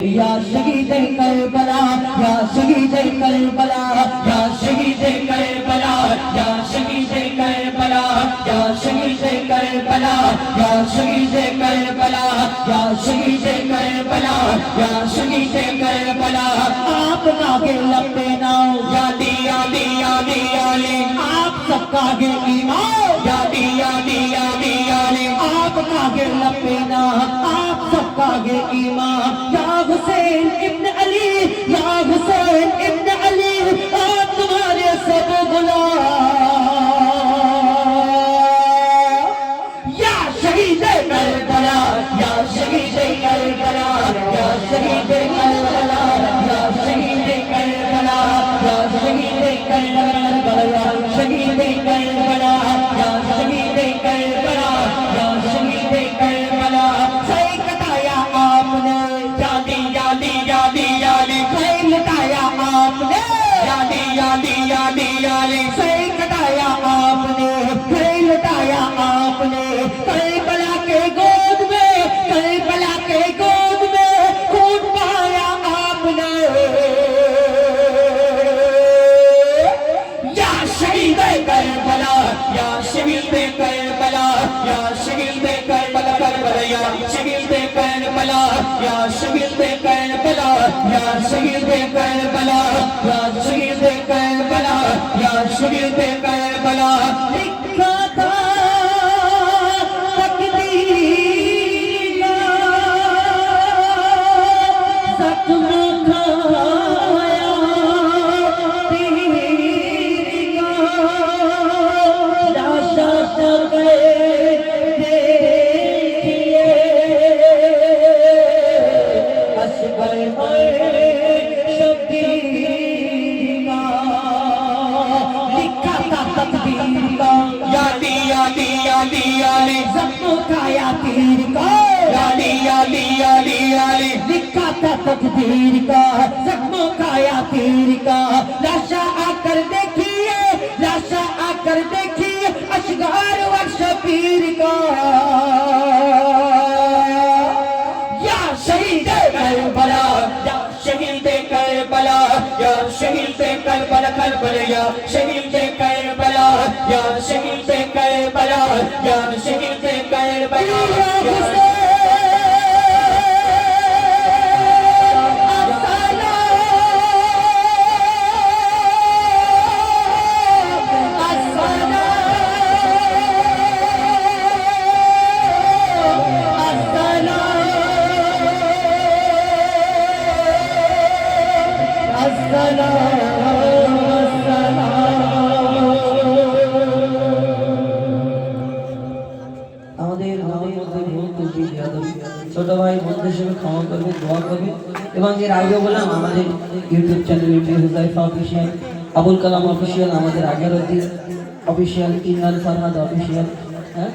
یا شہید کربلا یا شہید کربلا یا شہید کربلا یا شہید کربلا یا شہید کربلا یا شہید کربلا یا شہید کربلا یا شہید کربلا آپ آگے لمبے ناؤ یادی یادی یادی یادی آپ سب کا آگے ایمان یادی یادی یادی یادی آپ آگے لمبے نا آپ سب کا آگے ایمان یا حسین ابن علی یا حسین ابن علی آپ تمہارے سب غلام یا شہید کربلا یا شہید کربلا یا شہید کربلا یا شہید کربلا یا شہید کربلا یا شہید کربلا یا شہید کربلا یا شہید کربلا صحیح کٹایا آپ نے یادی یادی یادی یادی صحیح لٹایا آپ نے یادی یادی یادی یادی صحیح کٹایا آپ نے صحیح لٹایا آپ نے کربلا کے گود میں کربلا کے گود میں خون بہایا آپ نے یا شہید کربلا یا شہید کربلا یا شہید کربلا کربلا یا شہید کربلا یا شہید کربلا یا شہید کربلا یا شہید کربلا یا شہید کربلا لکھا تھا تقدیر کا زخم کھایا تیر کا لاشا دیکھیے اصغر شبیر کا لکھا تھا تقدیر کا یادی یادی یادی یادی زخم کھایا تیر کا یادی یادی یادی یادی لکھا تھا تقدیر کا زخم کھایا تیر کا لاشا آ کر دیکھیے لاشا آ کر دیکھیے اشغار و شبیر کا یا شہید کربلا یا شہید کربلا یا شہید کربلا کربلا یا شہید کربلا یا شہید کربلا یا شہید کربلا ছোট ভাই বন্ধুদের সঙ্গে ক্ষমা করবে দোয়া করবে এবং এর আগেও বললাম আমাদের YouTube channel Huzaifa official Abul Kalam official আমাদের আগের অফিসিয়াল ইমরান ফরহাদ অফিসিয়াল হ্যাঁ